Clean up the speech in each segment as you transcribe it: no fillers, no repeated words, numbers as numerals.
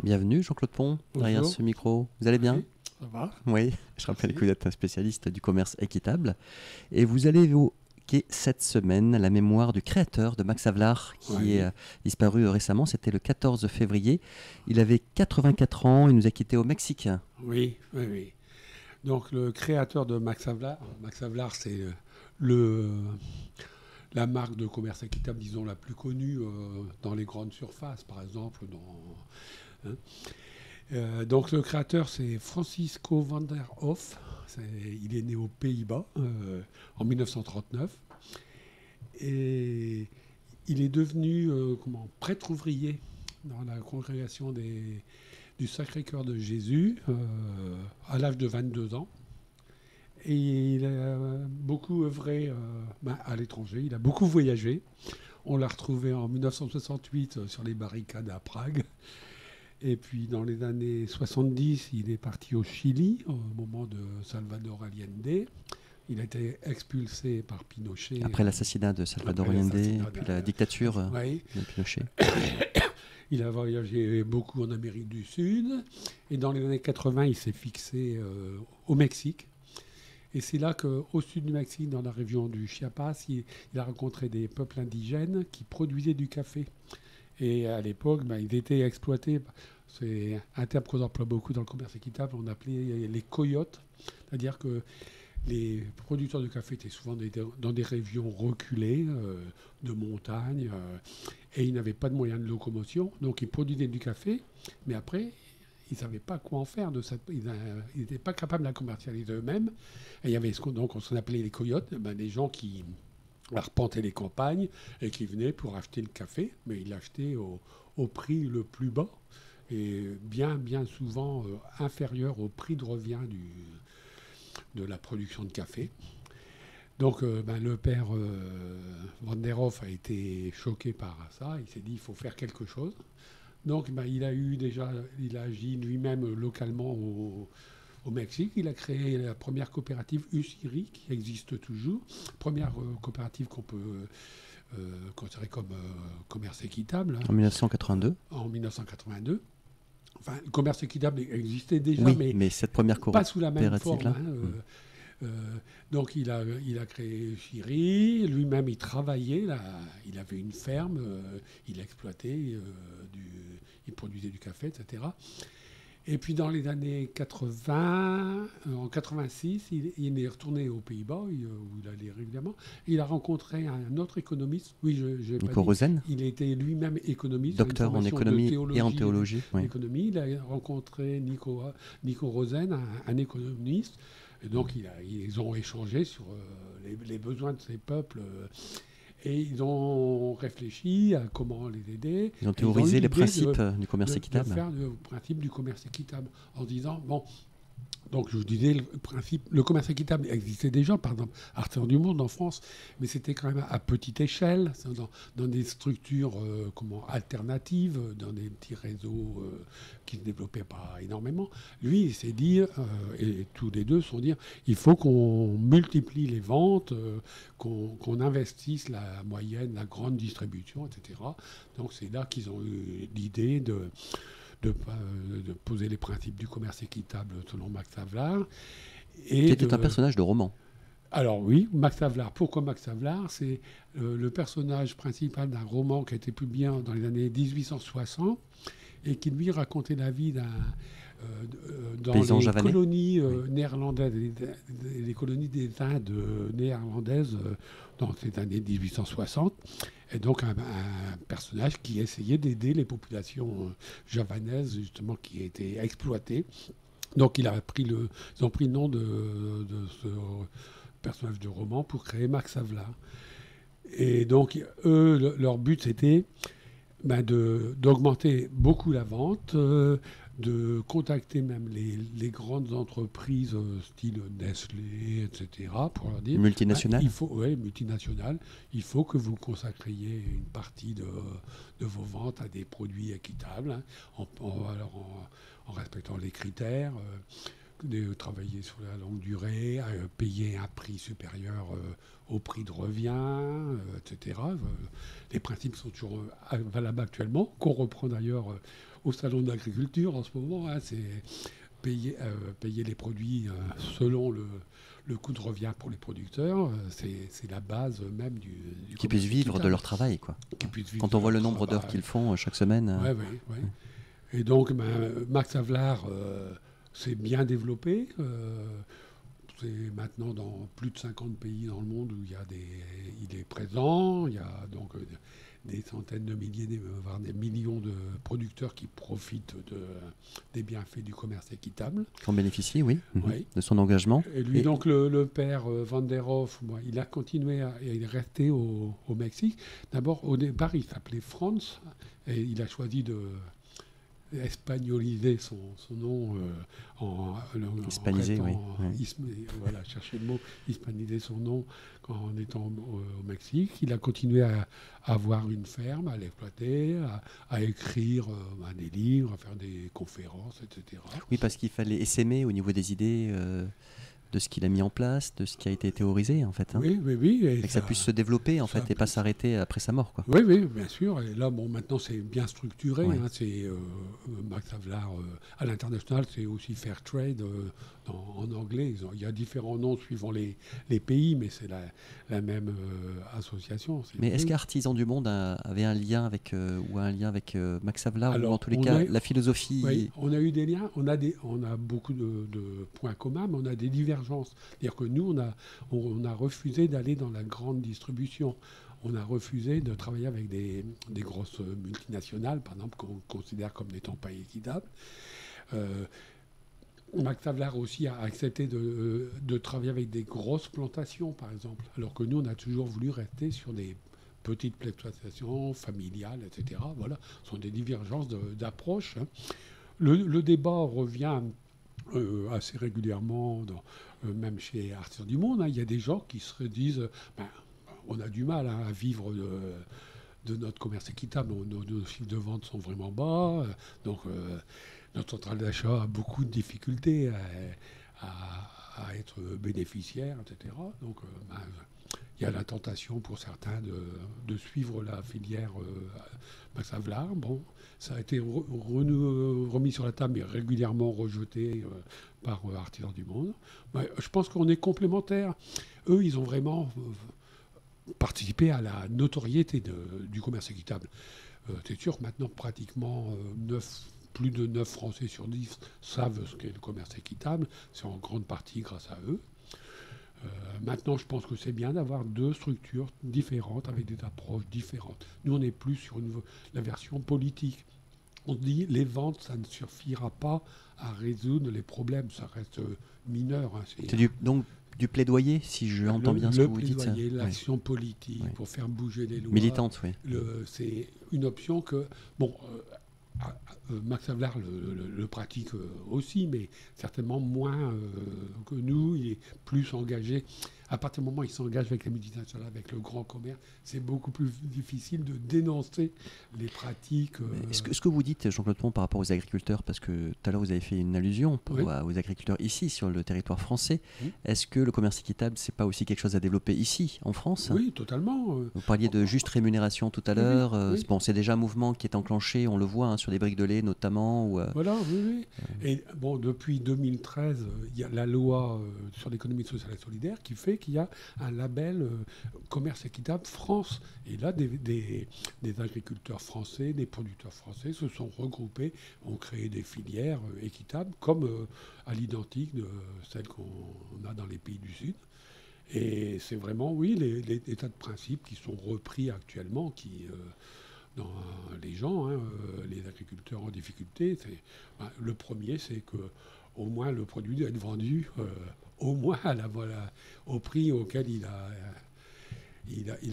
Bienvenue Jean-Claude Pont, derrière Bonjour. ce micro. Vous allez bien? Oui, ça va. Oui, je rappelle Merci. que vous êtes un spécialiste du commerce équitable. Et vous allez évoquer cette semaine la mémoire du créateur de Max Havelaar qui est Oui, disparu récemment. C'était le 14 février. Il avait 84 ans, il nous a quittés au Mexique. oui, oui, oui. Donc le créateur de Max Havelaar, c'est le, la marque de commerce équitable, disons, la plus connue dans les grandes surfaces, par exemple. Hein. Donc le créateur, c'est Francisco van der Hoff. Il est né aux Pays-Bas en 1939. Et il est devenu prêtre ouvrier dans la congrégation du Sacré-Cœur de Jésus à l'âge de 22 ans. Et il a beaucoup œuvré à l'étranger, il a beaucoup voyagé. On l'a retrouvé en 1968 sur les barricades à Prague. Et puis dans les années 70, il est parti au Chili au moment de Salvador Allende. Il a été expulsé par Pinochet. Après l'assassinat de Salvador Allende et puis la dictature de Pinochet. Il a voyagé beaucoup en Amérique du Sud. Et dans les années 80, il s'est fixé au Mexique. Et c'est là qu'au sud du Mexique, dans la région du Chiapas, il a rencontré des peuples indigènes qui produisaient du café. Et à l'époque, ils étaient exploités. C'est un terme qu'on emploie beaucoup dans le commerce équitable. On appelait les coyotes. C'est-à-dire que les producteurs de café étaient souvent dans des régions reculées, de montagne, et ils n'avaient pas de moyens de locomotion. Donc ils produisaient du café, mais après, ils ne savaient pas quoi en faire. Ils n'étaient pas capables de la commercialiser eux-mêmes. Et il y avait ce qu'on appelait les coyotes, des gens qui arpentaient les campagnes et qui venaient pour acheter le café, mais ils l'achetaient au prix le plus bas et bien souvent inférieur au prix de revient de la production de café. Donc le père Van der Hoff a été choqué par ça. Il s'est dit il faut faire quelque chose. Donc il a agi lui-même localement au Mexique. Il a créé la première coopérative Usiri qui existe toujours. Première coopérative qu'on peut considérer comme commerce équitable. En 1982. En 1982. Enfin, le commerce équitable existait déjà, oui, mais cette première pas sous la même forme. Là. Donc il a créé Chiri, lui-même il travaillait, il avait une ferme, il exploitait, il produisait du café, etc. Et puis dans les années 80, en 86, il est retourné aux Pays-Bas, où il allait régulièrement. Il a rencontré un autre économiste, Nico Rosen. Il était lui-même économiste. Docteur en économie et en théologie. Économie. Il a rencontré Nico Rosen, un économiste. Et donc ils ont échangé sur les besoins de ces peuples. Et ils ont réfléchi à comment les aider. Ils ont théorisé les principes du commerce équitable. De faire le principe du commerce équitable en disant, donc je vous disais, le commerce équitable existait déjà, par exemple, Artisan du Monde en France, mais c'était quand même à petite échelle, dans des structures alternatives, dans des petits réseaux qui ne se développaient pas énormément. Lui, il s'est dit, et tous les deux se sont dit, il faut qu'on multiplie les ventes, qu'on investisse la moyenne, la grande distribution, etc. Donc c'est là qu'ils ont eu l'idée de poser les principes du commerce équitable selon Max Havelaar. Qui était un personnage de roman. Alors oui, Max Havelaar. Pourquoi Max Havelaar? C'est le personnage principal d'un roman qui a été publié dans les années 1860 et qui lui racontait la vie dans les colonies néerlandaises, les colonies des Indes néerlandaises dans ces années 1860. Et donc un personnage qui essayait d'aider les populations javanaises, justement, qui étaient exploitées. Donc ils ont pris le nom de ce personnage de roman pour créer Max Havelaar. Et donc eux, leur but c'était d'augmenter beaucoup la vente, de contacter même les grandes entreprises style Nestlé, etc., pour leur dire... Multinationales. Multinationales. Il faut que vous consacriez une partie de vos ventes à des produits équitables, en respectant les critères. de travailler sur la longue durée, payer un prix supérieur au prix de revient, etc. Les principes sont toujours valables actuellement, qu'on reprend d'ailleurs au Salon de l'agriculture en ce moment. Hein, c'est payer les produits selon le coût de revient pour les producteurs. C'est la base même du Qu'ils puissent vivre de leur travail, quoi. Quand on voit le nombre d'heures qu'ils font chaque semaine. Oui. Et donc, Max Havelaar s'est bien développé. C'est maintenant dans plus de 50 pays dans le monde où il est présent. Il y a donc des centaines de milliers, voire des millions de producteurs qui profitent des bienfaits du commerce équitable. Qui en bénéficient, oui, Oui. de son engagement. Et lui, donc, le père Van der Hoff, il a continué il est resté au Mexique. D'abord, au départ, il s'appelait Franz, et il a choisi de espagnoliser son nom hispaniser, oui. Voilà, chercher le mot, hispaniser son nom en étant au Mexique. Il a continué à avoir une ferme, à l'exploiter, à écrire des livres, à faire des conférences, etc. Oui, parce qu'il fallait essaimer au niveau des idées de ce qu'il a mis en place, de ce qui a été théorisé, en fait. Hein. Oui. Et que ça puisse se développer, en fait, et pas s'arrêter après sa mort, quoi. Oui, bien sûr. Et là, maintenant, c'est bien structuré. Ouais. Hein, c'est Max Havelaar à l'international, c'est aussi Fairtrade en anglais. Il y a différents noms suivant les pays, mais c'est la même association. Mais est-ce qu'Artisans du Monde avait un lien avec Max Havelaar, ou en tous les cas, la philosophie? Oui, on a eu des liens, on a beaucoup de points communs, mais on a des divergences. C'est-à-dire que nous, on a refusé d'aller dans la grande distribution. On a refusé de travailler avec des grosses multinationales, par exemple, qu'on considère comme n'étant pas équitables. Max Havelaar aussi a accepté de travailler avec des grosses plantations, par exemple, alors que nous, on a toujours voulu rester sur des petites plantations familiales, etc. Voilà, ce sont des divergences d'approche. Hein. Le débat revient assez régulièrement, même chez Artisans du Monde. Hein. Il y a des gens qui se disent on a du mal à vivre de notre commerce équitable, nos chiffres de vente sont vraiment bas, donc notre centrale d'achat a beaucoup de difficultés à être bénéficiaire, etc. Donc il y a la tentation pour certains de suivre la filière Max Havelaar. Bon, ça a été remis sur la table, mais régulièrement rejeté par Artisans du Monde. Je pense qu'on est complémentaires. Eux, ils ont vraiment participé à la notoriété du commerce équitable. C'est sûr que maintenant, pratiquement plus de 9 Français sur 10 savent ce qu'est le commerce équitable. C'est en grande partie grâce à eux. Maintenant, je pense que c'est bien d'avoir deux structures différentes avec des approches différentes. Nous, on est plus sur la version politique. On dit les ventes, ça ne suffira pas à résoudre les problèmes. Ça reste mineur. Hein, c'est donc du plaidoyer, si je entends bien ce que vous dites. Le plaidoyer, l'action politique pour faire bouger les lois. Militante, oui. C'est une option que... Max Havelaar le pratique aussi, mais certainement moins que nous. Il est plus engagé. À partir du moment où il s'engage avec les multinationales, avec le grand commerce, c'est beaucoup plus difficile de dénoncer les pratiques. Ce que vous dites, Jean-Claude Pont, par rapport aux agriculteurs, parce que tout à l'heure vous avez fait une allusion aux agriculteurs ici, sur le territoire français. Est-ce que le commerce équitable, c'est pas aussi quelque chose à développer ici, en France? Oui, totalement. Vous parliez de juste rémunération tout à l'heure. Bon, c'est déjà un mouvement qui est enclenché, on le voit, sur les briques de lait notamment. Voilà, oui. Et bon, depuis 2013, il y a la loi sur l'économie sociale et solidaire qui fait qu'il y a un label commerce équitable France. Et là, des agriculteurs français, des producteurs français se sont regroupés, ont créé des filières équitables, comme à l'identique de celles qu'on a dans les pays du Sud. Et c'est vraiment, oui, les tas de principes qui sont repris actuellement, dans les gens, les agriculteurs en difficulté. Le premier, c'est que au moins le produit doit être vendu au moins au prix auquel il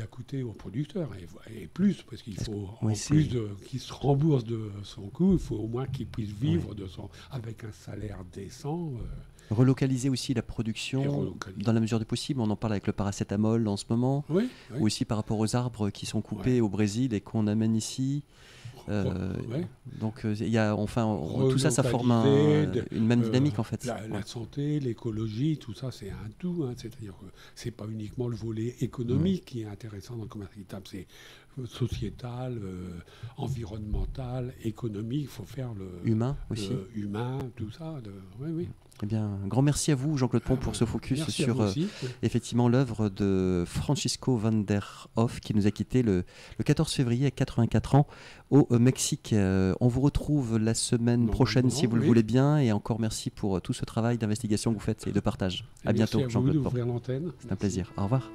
a coûté au producteur, et plus, parce qu'il faut, qu'il se rembourse de son coût, il faut au moins qu'il puisse vivre avec un salaire décent. Relocaliser aussi la production dans la mesure du possible. On en parle avec le paracétamol en ce moment, ou aussi par rapport aux arbres qui sont coupés au Brésil et qu'on amène ici. Donc il y a tout ça, ça forme une même dynamique en fait. La santé, l'écologie, tout ça, c'est un tout. Hein, c'est-à-dire que c'est pas uniquement le volet économique qui est intéressant dans le commerce équitable, c'est sociétal, environnemental, économique. Il faut faire le humain aussi. Humain, tout ça. Oui. Eh bien, un grand merci à vous, Jean-Claude Pont, pour ce focus sur effectivement l'œuvre de Francisco van der Hoff, qui nous a quittés le 14 février à 84 ans au Mexique. On vous retrouve la semaine prochaine si vous le voulez bien, et encore merci pour tout ce travail d'investigation que vous faites et de partage. À bientôt, Jean-Claude Pont. Merci à vous d'ouvrir l'antenne. C'est un plaisir. Au revoir.